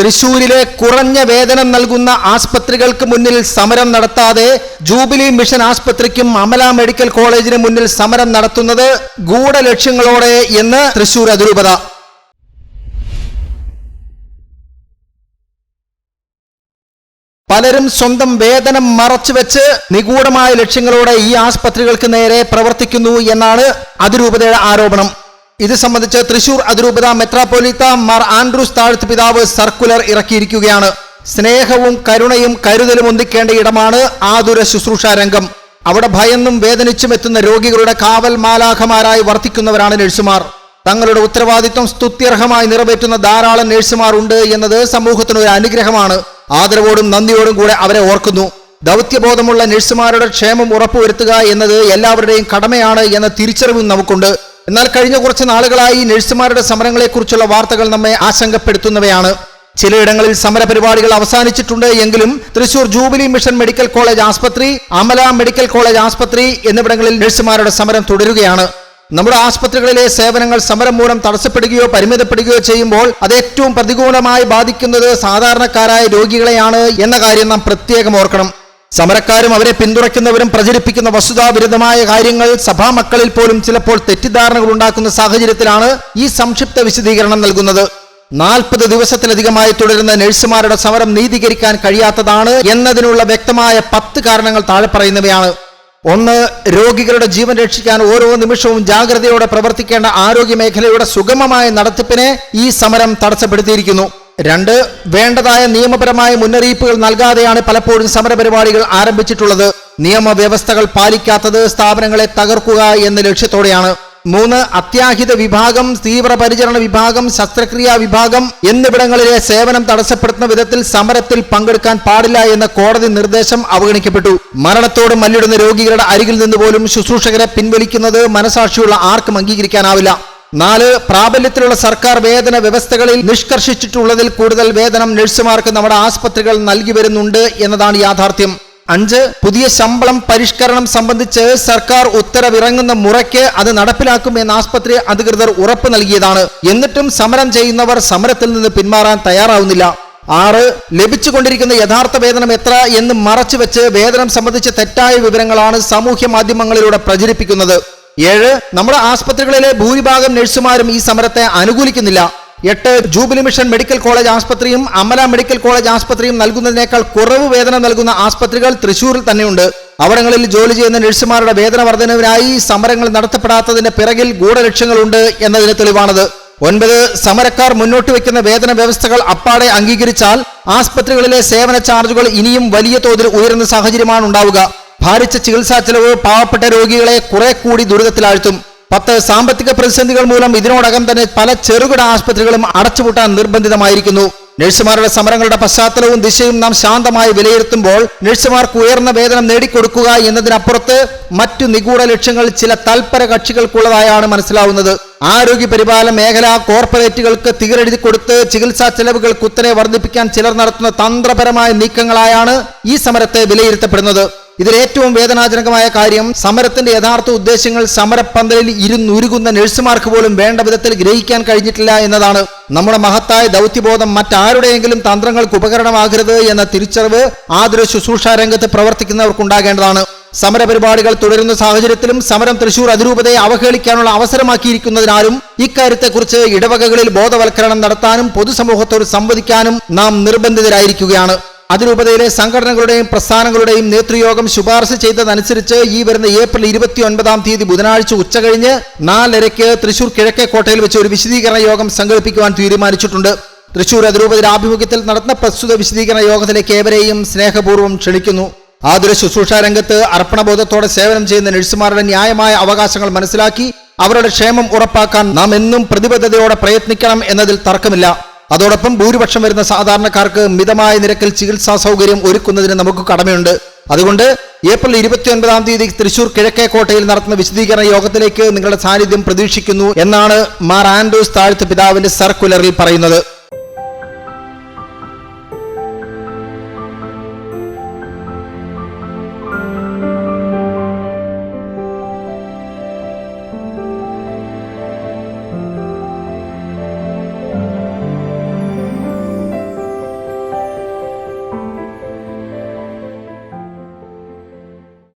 തൃശൂരിലെ കുറഞ്ഞ വേതനം നൽകുന്ന ആസ്പത്രികൾക്ക് മുന്നിൽ സമരം നടത്താതെ ജൂബിലി മിഷൻ ആസ്പത്രിക്കും അമല മെഡിക്കൽ കോളേജിന് മുന്നിൽ സമരം നടത്തുന്നത് ഗൂഢലക്ഷ്യങ്ങളോടെ എന്ന് തൃശൂർ അതിരൂപത. പലരും സ്വന്തം വേതനം മറച്ചുവെച്ച് നിഗൂഢമായ ലക്ഷ്യങ്ങളോടെ ഈ ആസ്പത്രികൾക്ക് നേരെ പ്രവർത്തിക്കുന്നു എന്നാണ് അതിരൂപതയുടെ ആരോപണം. ഇത് സംബന്ധിച്ച് തൃശൂർ അതിരൂപത മെത്രാപ്പൊലീത്ത മാർ ആൻഡ്രൂസ് താഴത്ത് പിതാവ് സർക്കുലർ ഇറക്കിയിരിക്കുകയാണ്. സ്നേഹവും കരുണയും കരുതലും ഒന്നിക്കേണ്ട ഇടമാണ് ആതുര ശുശ്രൂഷ രംഗം. അവിടെ ഭയന്നും വേദനിച്ചും എത്തുന്ന രോഗികളുടെ കാവൽ മാലാഖമാരായി വർത്തിക്കുന്നവരാണ് നഴ്സുമാർ. തങ്ങളുടെ ഉത്തരവാദിത്വം സ്തുത്യർഹമായി നിറവേറ്റുന്ന ധാരാളം നഴ്സുമാർ ഉണ്ട് എന്നത് സമൂഹത്തിന് ഒരു അനുഗ്രഹമാണ്. ആദരവോടും നന്ദിയോടും കൂടെ അവരെ ഓർക്കുന്നു. ദൗത്യബോധമുള്ള നഴ്സുമാരുടെ ക്ഷേമം ഉറപ്പുവരുത്തുക എന്നത് എല്ലാവരുടെയും കടമയാണ് എന്ന തിരിച്ചറിവും നമുക്കുണ്ട്. എന്നാൽ കഴിഞ്ഞ കുറച്ച് നാളുകളായി നഴ്സുമാരുടെ സമരങ്ങളെക്കുറിച്ചുള്ള വാർത്തകൾ നമ്മെ ആശങ്കപ്പെടുത്തുന്നവയാണ്. ചിലയിടങ്ങളിൽ സമരപരിപാടികൾ അവസാനിച്ചിട്ടുണ്ട് എങ്കിലും Thrissur jubilee mission medical college ആസ്പത്രി, അമല മെഡിക്കൽ കോളേജ് ആസ്പത്രി എന്നിവിടങ്ങളിൽ നഴ്സുമാരുടെ സമരം തുടരുകയാണ്. നമ്മുടെ ആസ്പത്രികളിലെ സേവനങ്ങൾ സമരം മൂലം തടസ്സപ്പെടുകയോ പരിമിതപ്പെടുകയോ ചെയ്യുമ്പോൾ അത് ഏറ്റവും പ്രതികൂലമായി ബാധിക്കുന്നത് സാധാരണക്കാരായ രോഗികളെയാണ് എന്ന കാര്യം നാം പ്രത്യേകം ഓർക്കണം. സമരക്കാരും അവരെ പിന്തുണയ്ക്കുന്നവരും പ്രചരിപ്പിക്കുന്ന വസ്തുതാവിരുദ്ധമായ കാര്യങ്ങൾ സഭാമക്കളിൽ പോലും ചിലപ്പോൾ തെറ്റിദ്ധാരണകൾ ഉണ്ടാക്കുന്ന സാഹചര്യത്തിലാണ് ഈ സംക്ഷിപ്ത വിശദീകരണം നൽകുന്നത്. 40 ദിവസത്തിലധികമായി തുടരുന്ന നഴ്സുമാരുടെ സമരം നീതീകരിക്കാൻ കഴിയാത്തതാണ് എന്നതിനുള്ള വ്യക്തമായ 10 കാരണങ്ങൾ താഴെ പറയുന്നവയാണ്. 1. രോഗികളുടെ ജീവൻ രക്ഷിക്കാൻ ഓരോ നിമിഷവും ജാഗ്രതയോടെ പ്രവർത്തിക്കേണ്ട ആരോഗ്യ മേഖലയുടെ സുഗമമായ നടത്തിപ്പിനെ ഈ സമരം തടസ്സപ്പെടുത്തിയിരിക്കുന്നു. 2. വേണ്ടതായ നിയമപരമായ മുന്നറിയിപ്പുകൾ നൽകാതെയാണ് പലപ്പോഴും സമരപരിപാടികൾ ആരംഭിച്ചിട്ടുള്ളത്. നിയമവ്യവസ്ഥകൾ പാലിക്കാത്തത് സ്ഥാപനങ്ങളെ തകർക്കുക എന്ന ലക്ഷ്യത്തോടെയാണ്. 3. അത്യാഹിത വിഭാഗം, തീവ്രപരിചരണ വിഭാഗം, ശസ്ത്രക്രിയാ വിഭാഗം എന്നിവിടങ്ങളിലെ സേവനം തടസ്സപ്പെടുത്തുന്ന വിധത്തിൽ സമരത്തിൽ പങ്കെടുക്കാൻ പാടില്ല എന്ന കോടതി നിർദ്ദേശം അവഗണിക്കപ്പെട്ടു. മരണത്തോട് മല്ലിടുന്ന രോഗികളുടെ അരികിൽ നിന്ന് പോലും ശുശ്രൂഷകരെ പിൻവലിക്കുന്നത് മനസാക്ഷിയുള്ള ആർക്കും അംഗീകരിക്കാനാവില്ല. 4. പ്രാബല്യത്തിലുള്ള സർക്കാർ വേതന വ്യവസ്ഥകളിൽ നിഷ്കർഷിച്ചിട്ടുള്ളതിൽ കൂടുതൽ വേതനം നഴ്സുമാർക്ക് നമ്മുടെ ആസ്പത്രികൾ നൽകി വരുന്നുണ്ട് എന്നതാണ് യാഥാർത്ഥ്യം. 5. പുതിയ ശമ്പളം പരിഷ്കരണം സംബന്ധിച്ച് സർക്കാർ ഉത്തരവിറങ്ങുന്ന മുറയ്ക്ക് അത് നടപ്പിലാക്കുമെന്ന് ആസ്പത്രി അധികൃതർ ഉറപ്പ് നൽകിയതാണ്. എന്നിട്ടും സമരം ചെയ്യുന്നവർ സമരത്തിൽ നിന്ന് പിന്മാറാൻ തയ്യാറാവുന്നില്ല. 6. ലഭിച്ചുകൊണ്ടിരിക്കുന്ന യഥാർത്ഥ വേതനം എത്ര എന്ന് മറച്ചുവെച്ച് വേതനം സംബന്ധിച്ച തെറ്റായ വിവരങ്ങളാണ് സാമൂഹ്യ മാധ്യമങ്ങളിലൂടെ പ്രചരിപ്പിക്കുന്നത്. 7. നമ്മുടെ ആസ്പത്രികളിലെ ഭൂരിഭാഗം നഴ്സുമാരും ഈ സമരത്തെ അനുകൂലിക്കുന്നില്ല. 8. ജൂബിലി മിഷൻ മെഡിക്കൽ കോളേജ് ആസ്പത്രിയും അമല മെഡിക്കൽ കോളേജ് ആസ്പത്രിയും നൽകുന്നതിനേക്കാൾ കുറവ് വേതനം നൽകുന്ന ആസ്പത്രികൾ തൃശൂരിൽ തന്നെയുണ്ട്. അവിടങ്ങളിൽ ജോലി ചെയ്യുന്ന നഴ്സുമാരുടെ വേതന വർധനവിനായി സമരങ്ങൾ നടത്തപ്പെടാത്തതിന്റെ പിറകിൽ ഗൂഢലക്ഷ്യങ്ങളുണ്ട് എന്നതിന് തെളിവാണത്. 9. സമരക്കാർ മുന്നോട്ട് വയ്ക്കുന്ന വേതന വ്യവസ്ഥകൾ അപ്പാടെ അംഗീകരിച്ചാൽ ആസ്പത്രികളിലെ സേവന ചാർജുകൾ ഇനിയും വലിയ തോതിൽ ഉയരുന്ന സാഹചര്യമാണ് ഉണ്ടാവുക. ഭാരിച്ച ചികിത്സാ ചെലവ് പാവപ്പെട്ട രോഗികളെ കുറെ കൂടി ദുരിതത്തിലാഴ്ത്തും. 10. സാമ്പത്തിക പ്രതിസന്ധികൾ മൂലം ഇതിനോടകം തന്നെ പല ചെറുകിട ആസ്പത്രികളും അടച്ചുപൂട്ടാൻ നിർബന്ധിതമായിരിക്കുന്നു. നഴ്സുമാരുടെ സമരങ്ങളുടെ പശ്ചാത്തലവും ദിശയും നാം ശാന്തമായി വിലയിരുത്തുമ്പോൾ നഴ്സുമാർക്ക് ഉയർന്ന വേതനം നേടിക്കൊടുക്കുക എന്നതിനപ്പുറത്ത് മറ്റു നിഗൂഢ ലക്ഷ്യങ്ങൾ ചില തൽപര കക്ഷികൾക്കുള്ളതായാണ് മനസ്സിലാവുന്നത്. ആരോഗ്യ പരിപാലന മേഖല കോർപ്പറേറ്റുകൾക്ക് തീരെഴുതി കൊടുത്ത് ചികിത്സാ ചെലവുകൾ കുത്തനെ വർദ്ധിപ്പിക്കാൻ ചിലർ നടത്തുന്ന തന്ത്രപരമായ നീക്കങ്ങളായാണ് ഈ സമരത്തെ വിലയിരുത്തപ്പെടുന്നത്. ഇതിലേറ്റവും വേദനാജനകമായ കാര്യം സമരത്തിന്റെ യഥാർത്ഥ ഉദ്ദേശങ്ങൾ സമരപ്പന്തലിൽ ഇരുന്നുരുകുന്ന നഴ്സുമാർക്ക് പോലും വേണ്ട വിധത്തിൽ ഗ്രഹിക്കാൻ കഴിഞ്ഞിട്ടില്ല എന്നതാണ്. നമ്മുടെ മഹത്തായ ദൗത്യബോധം മറ്റാരുടെയെങ്കിലും തന്ത്രങ്ങൾക്ക് ഉപകരണമാകരുത് എന്ന തിരിച്ചറിവ് ആതുര ശുശ്രൂഷ രംഗത്ത് പ്രവർത്തിക്കുന്നവർക്കുണ്ടാകേണ്ടതാണ്. സമരപരിപാടികൾ തുടരുന്ന സാഹചര്യത്തിലും സമരം തൃശൂർ അതിരൂപതയെ അവഹേളിക്കാനുള്ള അവസരമാക്കിയിരിക്കുന്നതിനാലും ഇക്കാര്യത്തെക്കുറിച്ച് ഇടവകകളിൽ ബോധവൽക്കരണം നടത്താനും പൊതുസമൂഹത്തോട് സംവദിക്കാനും നാം നിർബന്ധിതരായിരിക്കുകയാണ്. അതിരൂപതയിലെ സംഘടനകളുടെയും പ്രസ്ഥാനങ്ങളുടെയും നേതൃയോഗം ശുപാർശ ചെയ്തതനുസരിച്ച് ഈ വരുന്ന ഏപ്രിൽ 29 ബുധനാഴ്ച ഉച്ചകഴിഞ്ഞ് 4:30 തൃശൂർ കിഴക്കേക്കോട്ടയിൽ വെച്ച് ഒരു വിശദീകരണ യോഗം സംഘടിപ്പിക്കുവാൻ തീരുമാനിച്ചിട്ടുണ്ട്. തൃശൂർ അതിരൂപതയുടെ ആഭിമുഖ്യത്തിൽ നടത്തുന്ന പ്രസ്തുത വിശദീകരണ യോഗത്തിലേക്ക് ഏവരെയും സ്നേഹപൂർവ്വം ക്ഷണിക്കുന്നു. ആതുര ശുശ്രൂഷ രംഗത്ത് അർപ്പണബോധത്തോടെ സേവനം ചെയ്യുന്ന നഴ്സുമാരുടെ ന്യായമായ അവകാശങ്ങൾ മനസ്സിലാക്കി അവരുടെ ക്ഷേമം ഉറപ്പാക്കാൻ നാം എന്നും പ്രതിബദ്ധതയോടെ പ്രയത്നിക്കണം എന്നതിൽ തർക്കമില്ല. അതോടൊപ്പം ഭൂരിപക്ഷം വരുന്ന സാധാരണക്കാർക്ക് മിതമായ നിരക്കിൽ ചികിത്സാ സൗകര്യം ഒരുക്കുന്നതിന് നമുക്ക് കടമയുണ്ട്. അതുകൊണ്ട് ഏപ്രിൽ 29 തൃശൂർ കിഴക്കേക്കോട്ടയിൽ നടത്തുന്ന വിശദീകരണ യോഗത്തിലേക്ക് നിങ്ങളുടെ സാന്നിധ്യം പ്രതീക്ഷിക്കുന്നു എന്നാണ് മാർ ആൻഡ്രൂസ് താഴത്ത് പിതാവിന്റെ സർക്കുലറിൽ പറയുന്നത്.